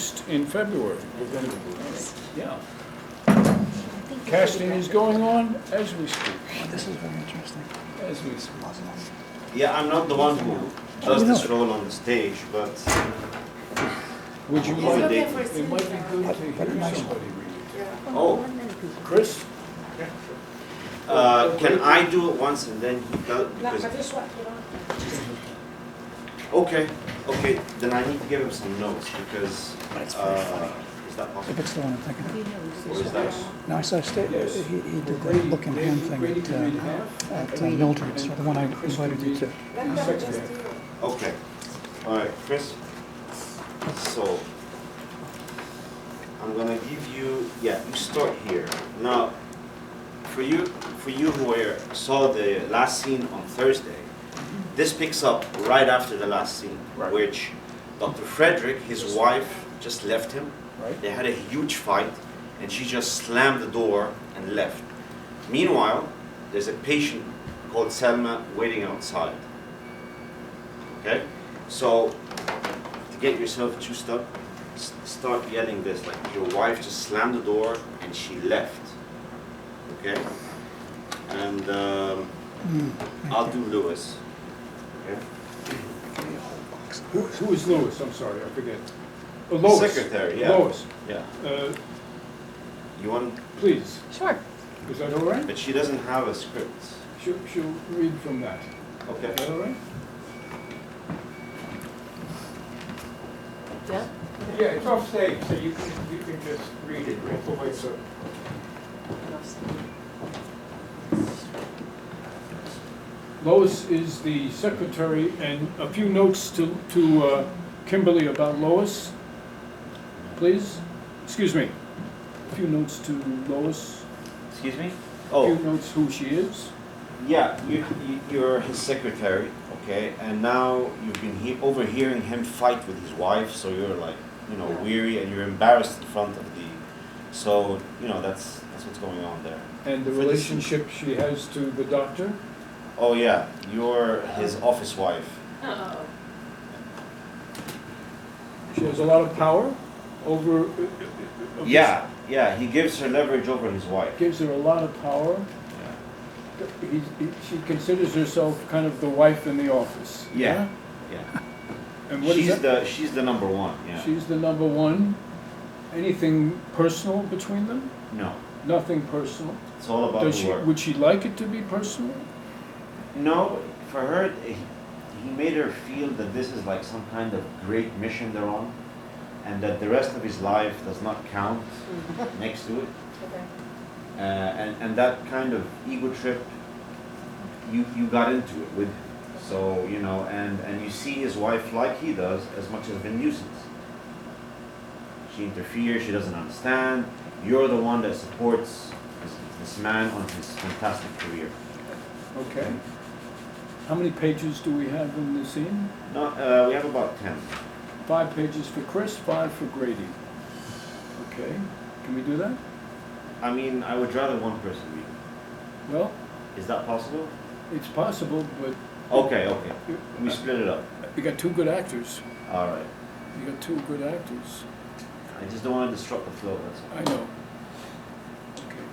post in February. We're going to, yeah. Casting is going on as we speak. Oh, this is very interesting. As we speak. Yeah, I'm not the one who does this role on the stage, but Would you It's mind? okay It for might be good to hear somebody read it. oh, Chris? can I do it once and then he does? Because, okay, okay, then I need to give him some notes because is that If possible? it's the one I'm thinking of. Or is that? No, I saw he did the look and hand thing at Mildred's, the one I invited you to. Okay. All right, Chris. So I'm gonna give you. Yeah, you start here. Now, for you who saw the last scene on Thursday, this picks up right after the last scene, Right. which Dr. Frederick, his wife, just left him. Right. They had a huge fight, and she just slammed the door and left. Meanwhile, there's a patient called Selma waiting outside. Okay? So, to get yourself juiced up, start yelling this, like your wife just slammed the door and she left. Okay? And I'll do Lewis. Okay? Who is Lewis? I'm sorry, I forget. Oh, Lois. Secretary, yeah. Lois. Yeah. You want, Please, Sure. is that all right? but she doesn't have a script. She'll read from that. Okay. Is that all right? Yeah? Yeah, it's off stage, so you can just read it. Lois is the secretary, and a few notes to Kimberly about Lois, please. Excuse me. A few notes to Lois. Excuse me? A Oh. few notes who she is. Yeah, you're his secretary, okay, and now you've been overhearing him fight with his wife, so you're like, weary and you're embarrassed in front of the, so, that's what's going on there. And the For this- relationship she has to the doctor. Oh yeah, you're his office wife. Oh. She has a lot of power over. Yeah, he gives her leverage over his wife. Gives her a lot of power. She considers herself kind of the wife in the office. Yeah. And what is that? She's the number one, yeah. She's the number one. Anything personal between them? No, Nothing personal. it's all about Does the she? work. Would she like it to be personal? No, for her, he made her feel that this is like some kind of great mission they're on, and that the rest of his life does not count next to it. Okay. And that kind of ego trip, you got into it with him. So, and you see his wife like he does as much as the nuisance. She interferes, she doesn't understand. You're the one that supports this man on his fantastic career. Okay. How many pages do we have in the scene? No, we have about 10. 5 pages for Chris, 5 for Grady. Okay. Can we do that? I mean, I would rather one person read. Well, Is that possible? it's possible, but Okay. We split it up. you got 2 good actors. All right. You got 2 good actors. I just don't want to disrupt the flow, that's all. I know. Okay.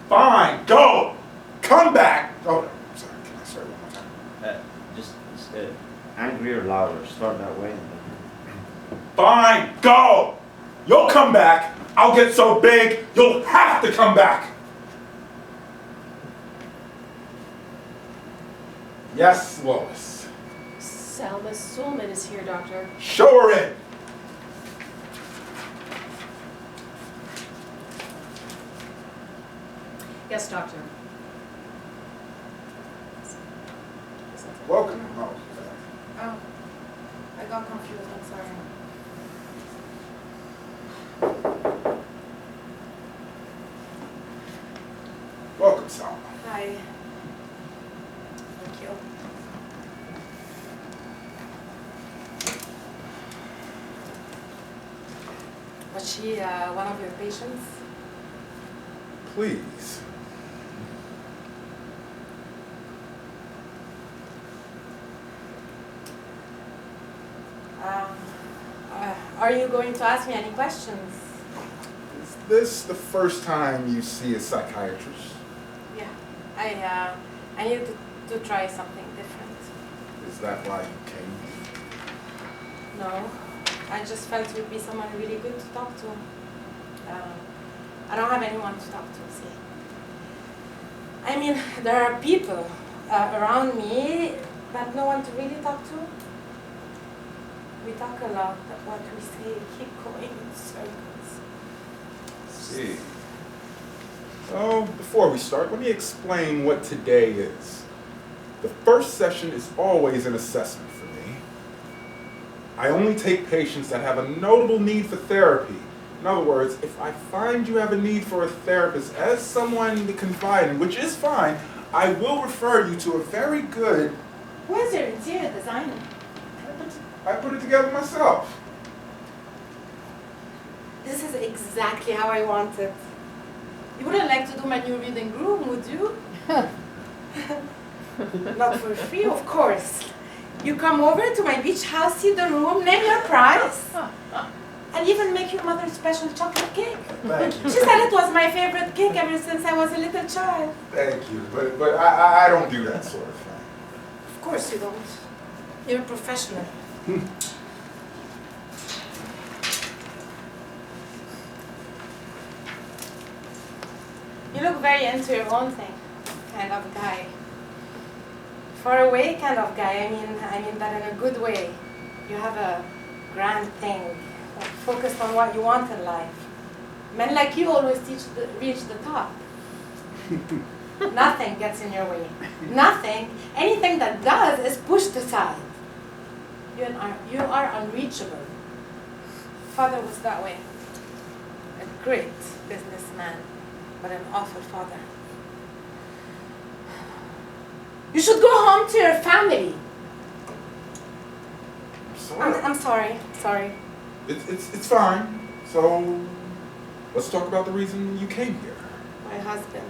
Fine, go! Come back! Oh, sorry, one more time. Just angry or louder. Start that way. And then... Fine, go! You'll come back! I'll get so big, you'll have to come back! Yes, Lois. Selma Sulman is here, Doctor. Show her in! Yes, Doctor. Welcome. Oh, Oh, I got confused, I'm sorry. welcome, Salma. Hi. Thank you. Was she one of your patients? Please. Um, Are you going to ask me any questions? Is this the first time you see a psychiatrist? Yeah. I need to try something different. Is that why you came? No, I just felt you'd be someone really good to talk to. I don't have anyone to talk to, see. I mean, there are people around me, but no one to really talk to. We talk a lot, but what we say keep going in circles. See. So, before we start, let me explain what today is. The first session is always an assessment for me. I only take patients that have a notable need for therapy. In other words, if I find you have a need for a therapist as someone to confide in, which is fine, I will refer you to a very good... Who is your interior designer? I put it together myself. This is exactly how I want it. You wouldn't like to do my new reading room, would you? Not for free, of course. You come over to my beach house, see the room, name your price, and even make your mother a special chocolate cake. Thank you. She said it was my favorite cake ever since I was a little child. Thank you, but I don't do that sort of thing. Of course you don't. You're a professional. You look very into your own thing, kind of guy. Far away kind of guy, I mean that in a good way. You have a grand thing, focused on what you want in life. Men like you always reach the top. Nothing gets in your way. Nothing. Anything that does is pushed aside. You are unreachable. Father was that way. A great businessman, but an awful father. You should go home to your family. I'm sorry. I'm sorry. Sorry. It's fine. So, let's talk about the reason you came here. My husband.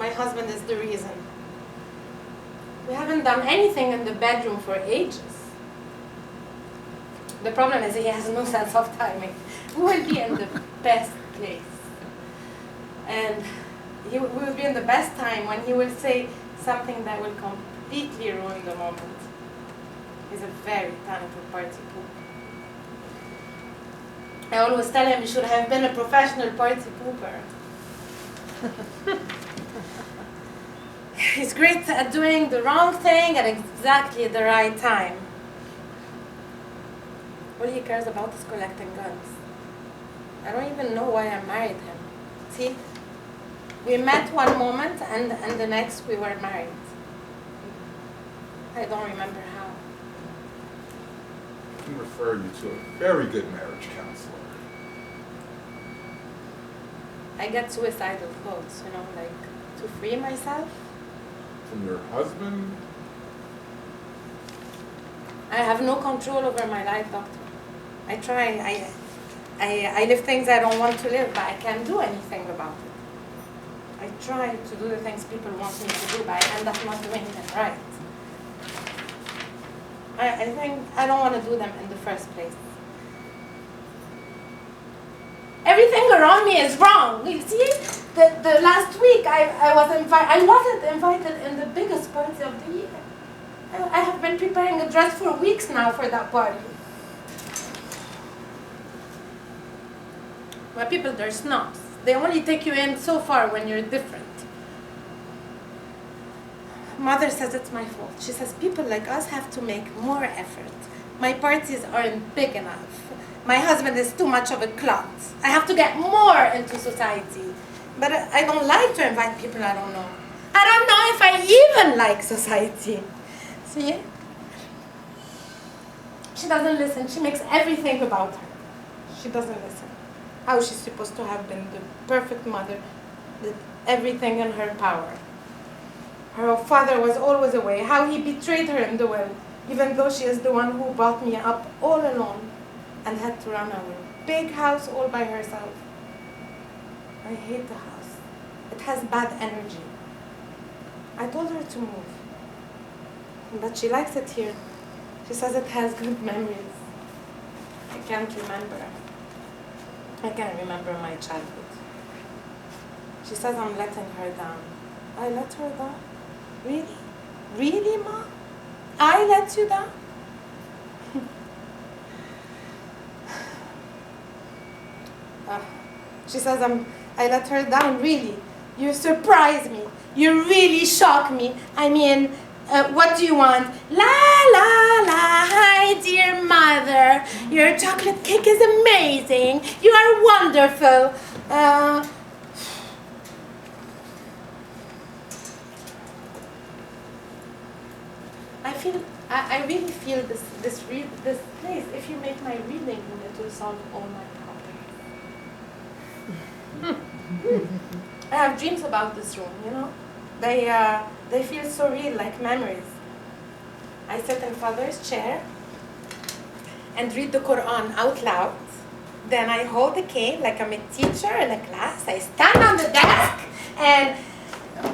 My husband is the reason. We haven't done anything in the bedroom for ages. The problem is he has no sense of timing. We will be in the best place. And we will be in the best time when he will say something that will completely ruin the moment. He's a very talented party pooper. I always tell him he should have been a professional party pooper. He's great at doing the wrong thing at exactly the right time. All he cares about is collecting guns. I don't even know why I married him. See? We met one moment and the next we were married. I don't remember how. I can refer you to a very good marriage counselor. I get suicidal thoughts, like to free myself. From your husband? I have no control over my life, doctor. I try. I live things I don't want to live, but I can't do anything about it. I try to do the things people want me to do, but I end up not doing them right. I think I don't want to do them in the first place. Everything around me is wrong. You see, the last week I wasn't invited in the biggest party of the year. I have been preparing a dress for weeks now for that party. My people, they're snobs. They only take you in so far when you're different. Mother says it's my fault. She says people like us have to make more effort. My parties aren't big enough. My husband is too much of a clout. I have to get more into society. But I don't like to invite people I don't know. I don't know if I even like society. See? She doesn't listen. She makes everything about her. She doesn't listen. How she's supposed to have been the perfect mother, did everything in her power. Her father was always away. How he betrayed her in the will, even though she is the one who brought me up all alone and had to run our big house all by herself. I hate the house. It has bad energy. I told her to move, but she likes it here. She says it has good memories. I can't remember. I can't remember my childhood. She says I'm letting her down. I let her down? Really? Really, Mom? I let you down? She says I let her down, really. You surprise me. You really shock me. I mean, what do you want? La la la, hi dear mother. Your chocolate cake is amazing. You are wonderful. I really feel this place. If you make my reading room, it will solve all my problems. I have dreams about this room, you know. They feel so real, like memories. I sit in father's chair and read the Quran out loud. Then I hold the cane like I'm a teacher in a class. I stand on the desk and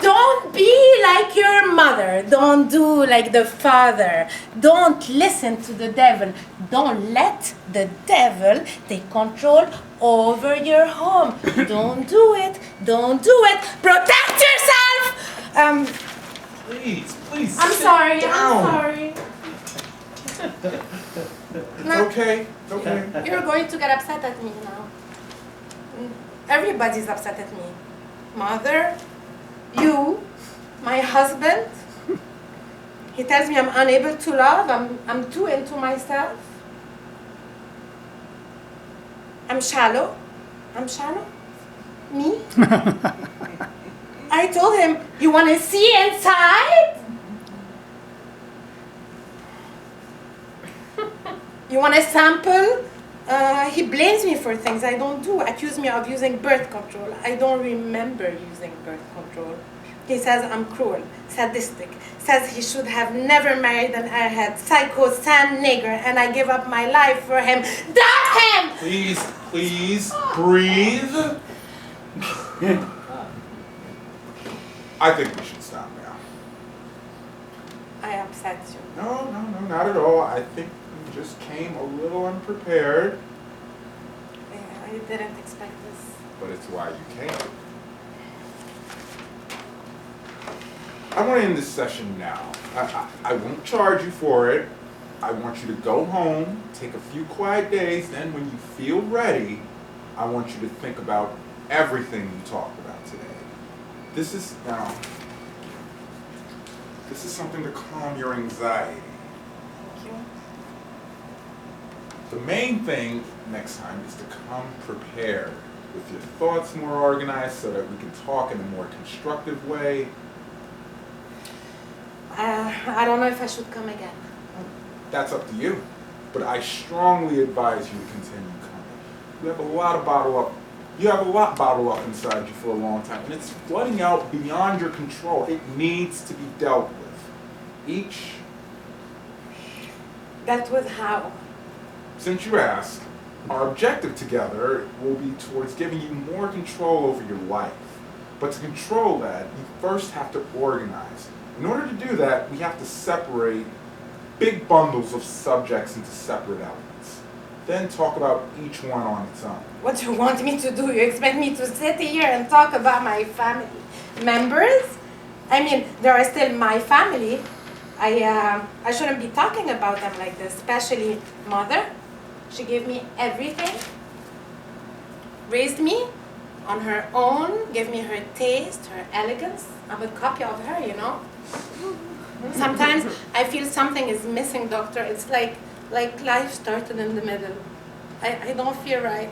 don't be like your mother. Don't do like the father. Don't listen to the devil. Don't let the devil take control over your home. Don't do it. Don't do it. Protect yourself. Please. I'm sit sorry. down. I'm sorry. It's okay. It's okay. You're going to get upset at me now. Everybody's upset at me. Mother, you, my husband. He tells me I'm unable to love. I'm too into myself. I'm shallow. I'm shallow. Me? I told him, you want to see inside? You want a sample? He blames me for things I don't do. Accuse me of using birth control. I don't remember using birth control. He says I'm cruel, sadistic. Says he should have never married an airhead, psycho, sand nigger, and I give up my life for him. Damn him! Please, breathe. I think we should stop now. I upset you. No, not at all. I think you just came a little unprepared. I didn't expect this. But it's why you came. I want to end this session now. I won't charge you for it. I want you to go home, take a few quiet days, then when you feel ready, I want you to think about everything you talked about today. This is something to calm your anxiety. Thank you. The main thing next time is to come prepared with your thoughts more organized so that we can talk in a more constructive way. I don't know if I should come again. That's up to you. But I strongly advise you to continue coming. You have a lot bottled up inside you for a long time, and it's flooding out beyond your control. It needs to be dealt with. That was how? Since you asked, our objective together will be towards giving you more control over your life. But to control that, you first have to organize. In order to do that, we have to separate big bundles of subjects into separate elements. Then talk about each one on its own. What do you want me to do? You expect me to sit here and talk about my family members? I mean, they are still my family. I shouldn't be talking about them like this, especially mother. She gave me everything, raised me on her own, gave me her taste, her elegance. I'm a copy of her, you know. Sometimes I feel something is missing, doctor. It's like life started in the middle. I don't feel right.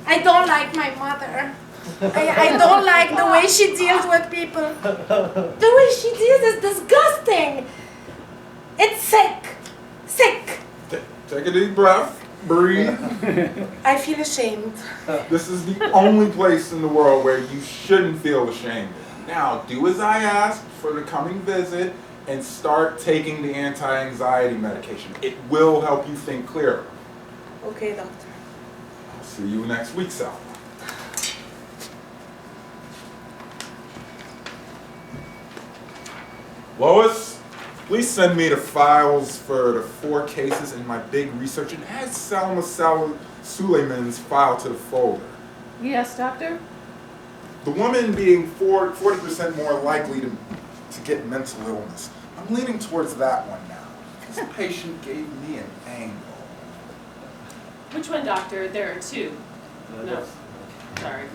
I don't like my mother. I don't like the way she deals with people. The way she deals is disgusting. It's sick. Sick. Take a deep breath. Breathe. I feel ashamed. This is the only place in the world where you shouldn't feel ashamed. Now, do as I asked for the coming visit and start taking the anti-anxiety medication. It will help you think clearer. Okay, doctor. I'll see you next week, Sal. Lois, Please send me the files for the 4 cases in my big research and add Salma Suleiman's file to the folder. Yes, doctor? The woman being 40% more likely to get mental illness. I'm leaning towards that one now. This patient gave me an angle. Which one, doctor? There are 2. No. Sorry.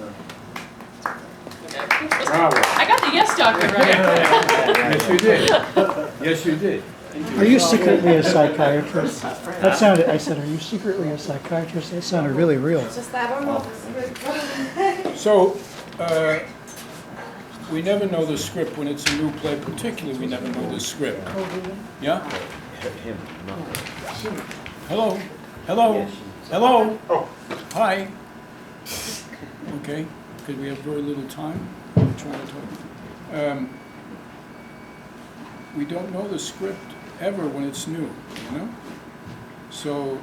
Okay. Bravo. I got the yes doctor right. Yes, you did. Yes, you did. Are you secretly a psychiatrist? That sounded, I said, are you secretly a psychiatrist? That sounded really real. Just I don't know. So, we never know the script when it's a new play, particularly we never know the script. Yeah? Hello? Hello? Hello? Oh, Hi. Okay, because we have very little time. I'm trying to talk. We don't know the script ever when it's new, you know? So,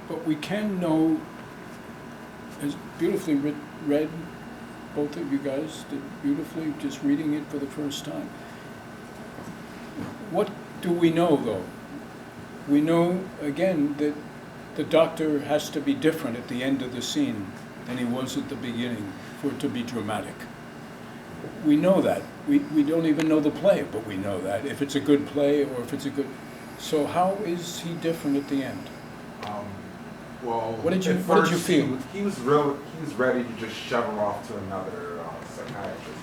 but we can know, as beautifully read, both of you guys did beautifully, just reading it for the first time. What do we know, though? We know, again, that the doctor has to be different at the end of the scene than he was at the beginning for it to be dramatic. We know that. We don't even know the play, but we know that, if it's a good play or if it's a good... So how is he different at the end? well, What did you at first feel? He was ready to just shove her off to another psychiatrist.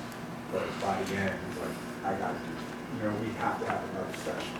But by the end, he's like, I gotta do it. You know, we have to have another session.